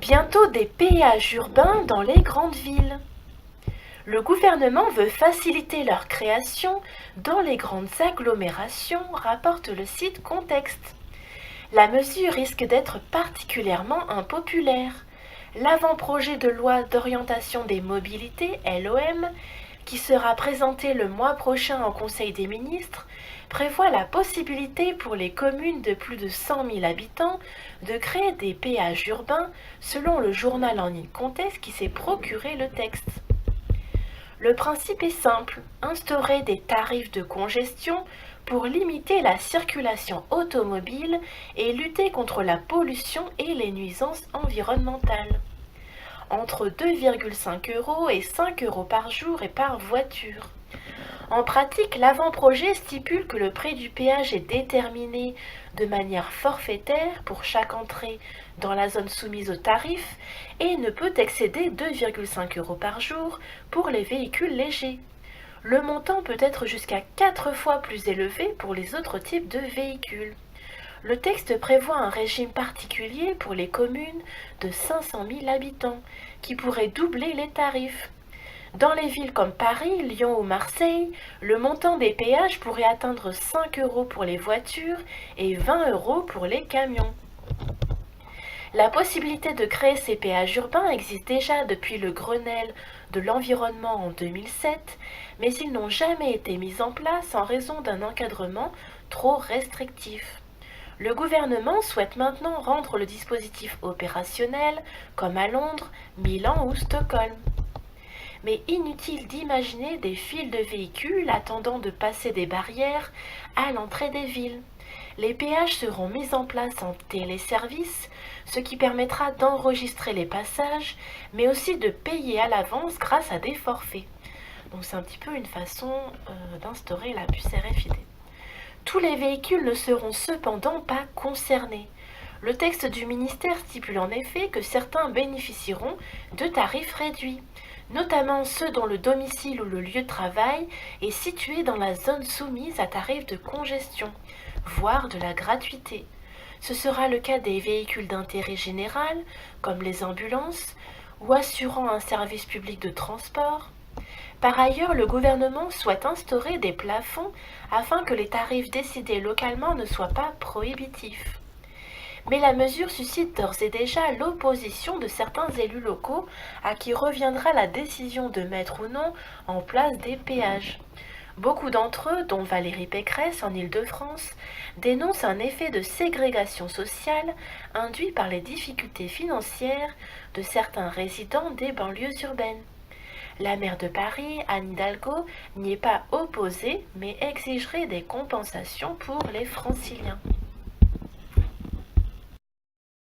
Bientôt des péages urbains dans les grandes villes. Le gouvernement veut faciliter leur création dans les grandes agglomérations, rapporte le site Contexte. La mesure risque d'être particulièrement impopulaire. L'avant-projet de loi d'orientation des mobilités, LOM, qui sera présenté le mois prochain au Conseil des ministres, prévoit la possibilité pour les communes de plus de 100 000 habitants de créer des péages urbains, selon le journal en ligne Contexte qui s'est procuré le texte. Le principe est simple, instaurer des tarifs de congestion pour limiter la circulation automobile et lutter contre la pollution et les nuisances environnementales. Entre 2,5 € et 5 € par jour et par voiture. En pratique, l'avant-projet stipule que le prix du péage est déterminé de manière forfaitaire pour chaque entrée dans la zone soumise au tarif et ne peut excéder 2,5 € par jour pour les véhicules légers. Le montant peut être jusqu'à 4 fois plus élevé pour les autres types de véhicules. Le texte prévoit un régime particulier pour les communes de 500 000 habitants, qui pourrait doubler les tarifs. Dans les villes comme Paris, Lyon ou Marseille, le montant des péages pourrait atteindre 5 € pour les voitures et 20 € pour les camions. La possibilité de créer ces péages urbains existe déjà depuis le Grenelle de l'environnement en 2007, mais ils n'ont jamais été mis en place en raison d'un encadrement trop restrictif. Le gouvernement souhaite maintenant rendre le dispositif opérationnel, comme à Londres, Milan ou Stockholm. Mais inutile d'imaginer des files de véhicules attendant de passer des barrières à l'entrée des villes. Les péages seront mis en place en téléservice, ce qui permettra d'enregistrer les passages, mais aussi de payer à l'avance grâce à des forfaits. Donc c'est un petit peu une façon d'instaurer la puce RFID. Tous les véhicules ne seront cependant pas concernés. Le texte du ministère stipule en effet que certains bénéficieront de tarifs réduits, notamment ceux dont le domicile ou le lieu de travail est situé dans la zone soumise à tarif de congestion, voire de la gratuité. Ce sera le cas des véhicules d'intérêt général, comme les ambulances, ou assurant un service public de transport. Par ailleurs, le gouvernement souhaite instaurer des plafonds afin que les tarifs décidés localement ne soient pas prohibitifs. Mais la mesure suscite d'ores et déjà l'opposition de certains élus locaux à qui reviendra la décision de mettre ou non en place des péages. Beaucoup d'entre eux, dont Valérie Pécresse en Île-de-France, dénoncent un effet de ségrégation sociale induit par les difficultés financières de certains résidents des banlieues urbaines. La maire de Paris, Anne Hidalgo, n'y est pas opposée, mais exigerait des compensations pour les franciliens.